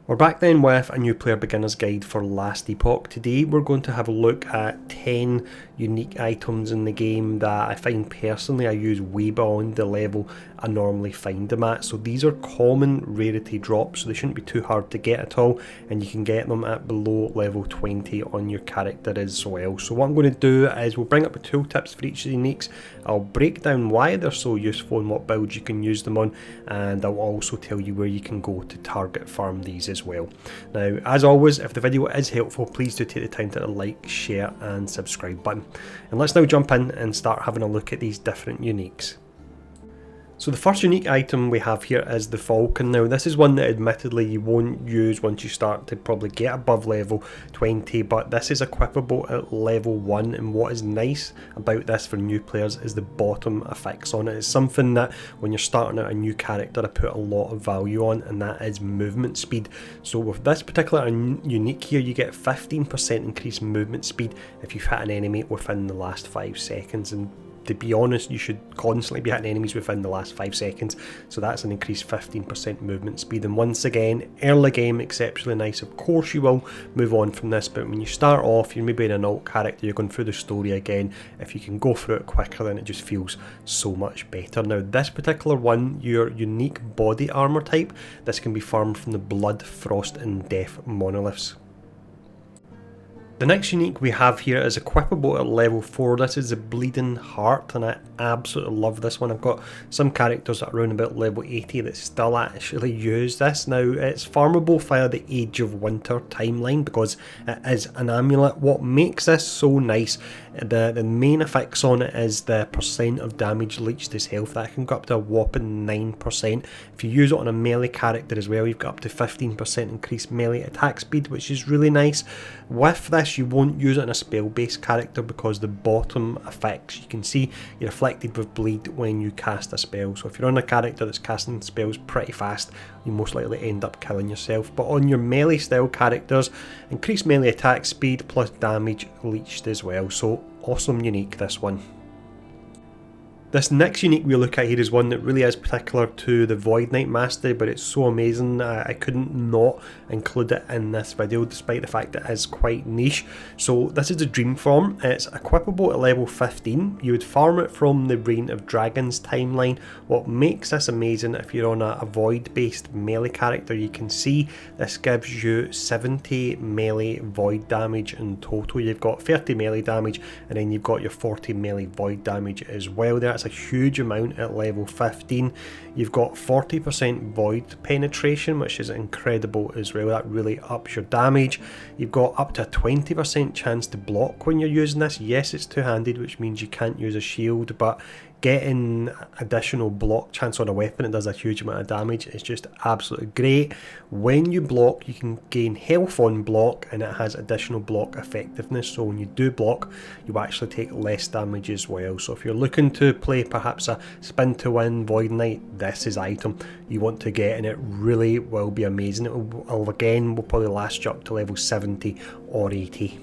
We're back then with a new player beginner's guide for Last Epoch. Today we're going to have a look at 10 unique items in the game that I find personally I use way beyond the level I normally find them at. So these are common rarity drops, so they shouldn't be too hard to get at all, and you can get them at below level 20 on your character as well. So what I'm going to do is we'll bring up the tooltips for each of the uniques. I'll break down why they're so useful and what builds you can use them on, and I'll also tell you where you can go to target farm these as well. Now, as always, if the video is helpful, please do take the time to hit the like, share and subscribe button. And let's now jump in and start having a look at these different uniques. So the first unique item we have here is the Falcon. Now this is one that admittedly you won't use once you start to probably get above level 20, but this is equipable at level 1, and what is nice about this for new players is the bottom effects on it. It's something that when you're starting out a new character I put a lot of value on, and that is movement speed. So with this particular unique here, you get 15% increased movement speed if you've hit an enemy within the last 5 seconds, and to be honest, you should constantly be hitting enemies within the last 5 seconds, so that's an increased 15% movement speed. And once again, early game, exceptionally nice. Of course you will move on from this, but when you start off, you're maybe in an alt character, you're going through the story again, if you can go through it quicker, then it just feels so much better. Now this particular one, your unique body armor type, this can be farmed from the Blood, Frost and Death monoliths. The next unique we have here is equipable at level 4. This is the Bleeding Heart, and I absolutely love this one. I've got some characters at around about level 80 that still actually use this. Now it's farmable via the Age of Winter timeline because it is an amulet. What makes this so nice, the main effects on it is the percent of damage leached as health. That can go up to a whopping 9%. If you use it on a melee character as well, you've got up to 15% increased melee attack speed, which is really nice. With this, you won't use it in a spell-based character because the bottom effects, you can see you're afflicted with bleed when you cast a spell. So if you're on a character that's casting spells pretty fast, you most likely end up killing yourself. But on your melee style characters, increased melee attack speed plus damage leached as well. So awesome unique, this one. This next unique we look at here is one that really is particular to the Void Knight Mastery, but it's so amazing I couldn't not include it in this video despite the fact that it is quite niche. So this is the Dream Form. It's equipable at level 15. You would farm it from the Reign of Dragons timeline. What makes this amazing, if you're on a Void based melee character, you can see this gives you 70 melee Void damage in total. You've got 30 melee damage and then you've got your 40 melee Void damage as well there. It's a huge amount at level 15. You've got 40% void penetration, which is incredible as well. That really ups your damage. You've got up to a 20% chance to block when you're using this. Yes, it's two-handed, which means you can't use a shield, but getting additional block chance on a weapon, it does a huge amount of damage. It's just absolutely great. When you block, you can gain health on block, and it has additional block effectiveness. So when you do block, you actually take less damage as well. So if you're looking to play perhaps a spin to win Void Knight, this is the item you want to get, and it really will be amazing. It will again will probably last you up to level 70 or 80.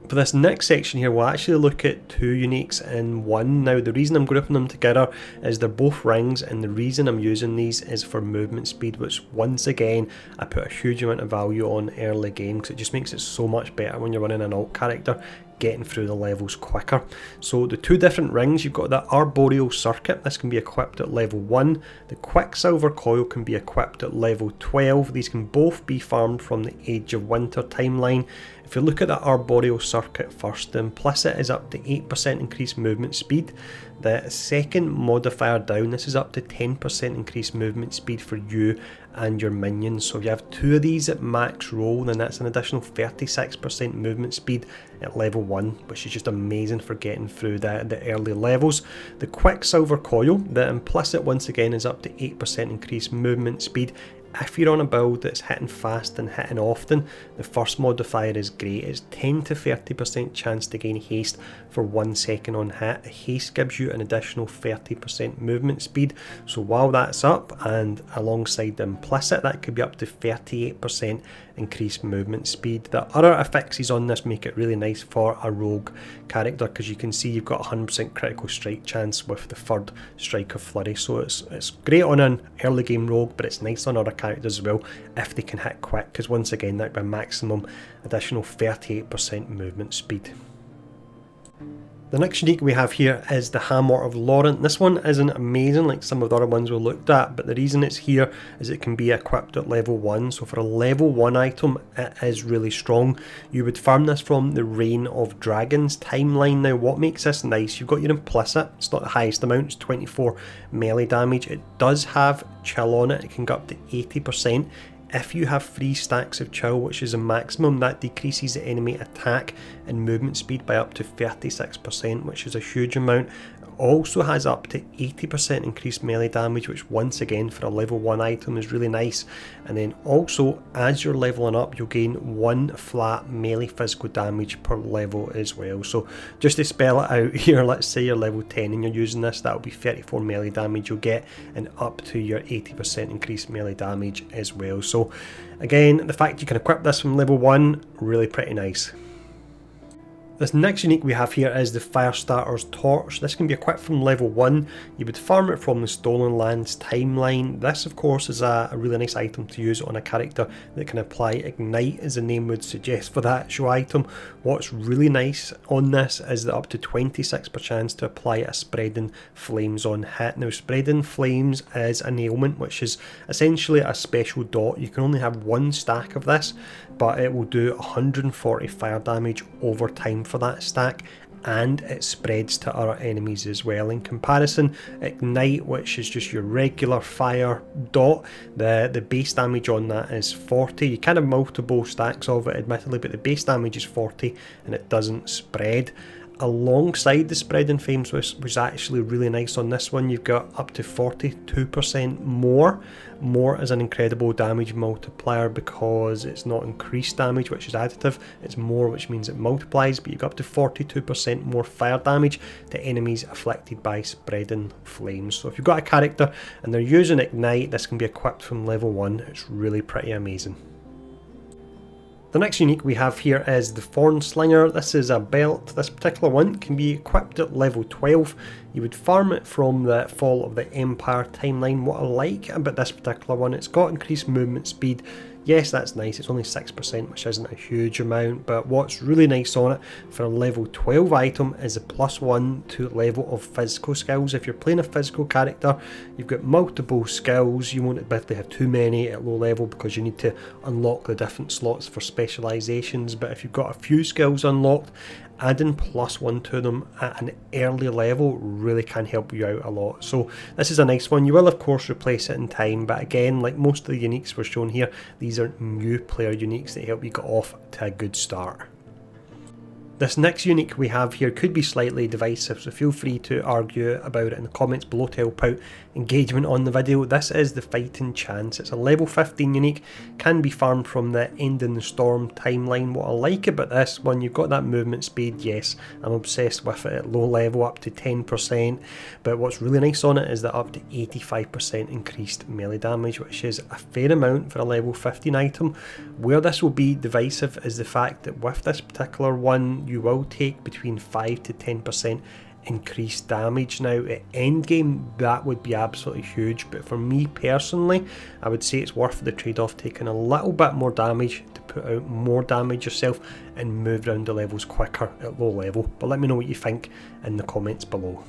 For this next section here, we'll actually look at 2 uniques in one. Now the reason I'm grouping them together is they're both rings, and the reason I'm using these is for movement speed, which once again I put a huge amount of value on early game because it just makes it so much better when you're running an alt character, getting through the levels quicker. So the 2 different rings, you've got the Arboreal Circuit. This can be equipped at level 1. The Quicksilver Coil can be equipped at level 12. These can both be farmed from the Age of Winter timeline. If you look at the Arboreal Circuit first, the implicit is up to 8% increased movement speed. The second modifier down, this is up to 10% increased movement speed for you and your minions. So if you have 2 of these at max roll, then that's an additional 36% movement speed at level 1, which is just amazing for getting through the early levels. The Quicksilver Coil, the implicit once again is up to 8% increased movement speed. If you're on a build that's hitting fast and hitting often, the first modifier is great. It's 10 to 30% chance to gain haste for 1 second on hit. Haste gives you an additional 30% movement speed, so while that's up, and alongside the implicit, that could be up to 38% increased movement speed. The other affixes on this make it really nice for a rogue character because you can see you've got 100% critical strike chance with the third Strike of Flurry, so it's great on an early game rogue, but it's nice on other characters characters as well if they can hit quick, because once again that would be a maximum additional 38% movement speed. The next unique we have here is the Hammer of Laurent. This one isn't amazing like some of the other ones we looked at, but the reason it's here is it can be equipped at level 1. So for a level 1 item, it is really strong. You would farm this from the Reign of Dragons timeline. Now what makes this nice, you've got your implicit, it's not the highest amount, it's 24 melee damage. It does have chill on it, it can go up to 80%. If you have 3 stacks of chill, which is a maximum, that decreases the enemy attack and movement speed by up to 36%, which is a huge amount. It also has up to 80% increased melee damage, which once again for a level 1 item is really nice. And then also, as you're leveling up, you'll gain 1 flat melee physical damage per level as well. So just to spell it out here, let's say you're level 10 and you're using this, that will be 34 melee damage you'll get, and up to your 80% increased melee damage as well. So again, the fact you can equip this from level 1, really pretty nice. This next unique we have here is the Firestarter's Torch. This can be equipped from level 1. You would farm it from the Stolen Lands timeline. This of course is a really nice item to use on a character that can apply Ignite, as the name would suggest for that show item. What's really nice on this is that up to 26% chance to apply a Spreading Flames on hit. Now Spreading Flames is an ailment which is essentially a special dot. You can only have 1 stack of this, but it will do 140 fire damage over time for that stack, and it spreads to other enemies as well. In comparison, Ignite, which is just your regular fire dot, the base damage on that is 40. You can have multiple stacks of it admittedly, but the base damage is 40 and it doesn't spread. Alongside the Spreading Flames, which was actually really nice on this one, you've got up to 42% more. More is an incredible damage multiplier because it's not increased damage, which is additive, it's more, which means it multiplies, but you've got up to 42% more fire damage to enemies afflicted by Spreading Flames. So if you've got a character and they're using Ignite, this can be equipped from level 1, it's really pretty amazing. The next unique we have here is the Thorn Slinger. This is a belt. This particular one can be equipped at level 12. You would farm it from the Fall of the Empire timeline. What I like about this particular one, it's got increased movement speed. Yes, that's nice, it's only 6%, which isn't a huge amount, but what's really nice on it for a level 12 item is a +1 to level of physical skills. If you're playing a physical character, you've got multiple skills, you won't admittedly have too many at low level because you need to unlock the different slots for specializations, but if you've got a few skills unlocked, adding +1 to them at an early level really can help you out a lot. So this is a nice one. You will of course replace it in time, but again, like most of the uniques we're shown here, these are new player uniques that help you get off to a good start. This next unique we have here could be slightly divisive, so feel free to argue about it in the comments below to help out engagement on the video. This is the Fighting Chance. It's a level 15 unique, can be farmed from the End in the Storm timeline. What I like about this one, you've got that movement speed. Yes, I'm obsessed with it at low level, up to 10%, but what's really nice on it is that up to 85% increased melee damage, which is a fair amount for a level 15 item. Where this will be divisive is the fact that with this particular one, you will take between 5 to 10% increased damage. Now at endgame that would be absolutely huge, but for me personally I would say it's worth the trade-off, taking a little bit more damage to put out more damage yourself and move around the levels quicker at low level. But let me know what you think in the comments below.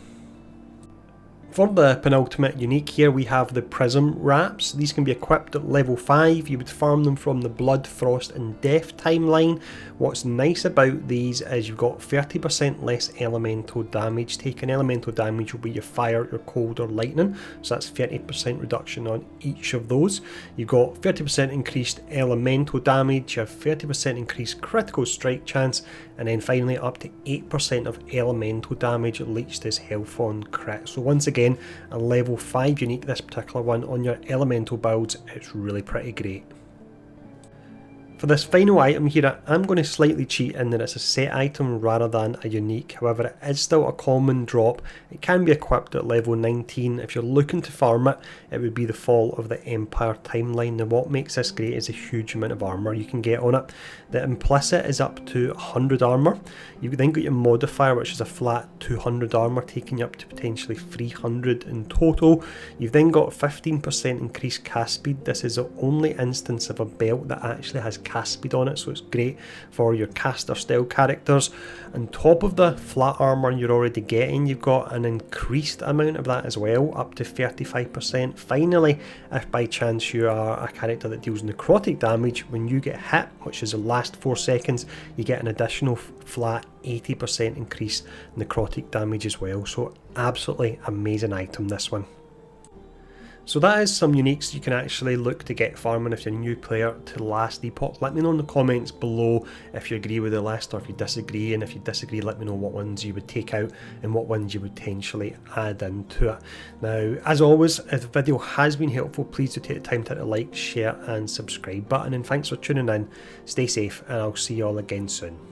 For the penultimate unique here we have the Prism Wraps. These can be equipped at level 5. You would farm them from the Blood, Frost and Death timeline. What's nice about these is you've got 30% less elemental damage taken. Elemental damage will be your fire, your cold or lightning, so that's 30% reduction on each of those. You've got 30% increased elemental damage, you have 30% increased critical strike chance, and then finally up to 8% of elemental damage leached as health on crit. So once again, a level 5 unique, this particular one on your elemental builds, it's really pretty great. For this final item here, I'm going to slightly cheat in that it's a set item rather than a unique. However, it is still a common drop. It can be equipped at level 19. If you're looking to farm it, it would be the Fall of the Empire timeline. Now what makes this great is a huge amount of armour you can get on it. The implicit is up to 100 armour. You've then got your modifier, which is a flat 200 armour, taking you up to potentially 300 in total. You've then got 15% increased cast speed. This is the only instance of a belt that actually has cast speed on it, so it's great for your caster style characters. On top of the flat armour you're already getting, you've got an increased amount of that as well, up to 35%. Finally, if by chance you are a character that deals necrotic damage, when you get hit, which is the last 4 seconds, you get an additional flat 80% increase necrotic damage as well. So absolutely amazing item, this one. So that is some uniques you can actually look to get farming if you're a new player to Last Epoch. Let me know in the comments below if you agree with the list or if you disagree, and if you disagree, let me know what ones you would take out and what ones you would potentially add into it. Now, as always, if the video has been helpful, please do take the time to hit the like, share and subscribe button, and thanks for tuning in. Stay safe and I'll see you all again soon.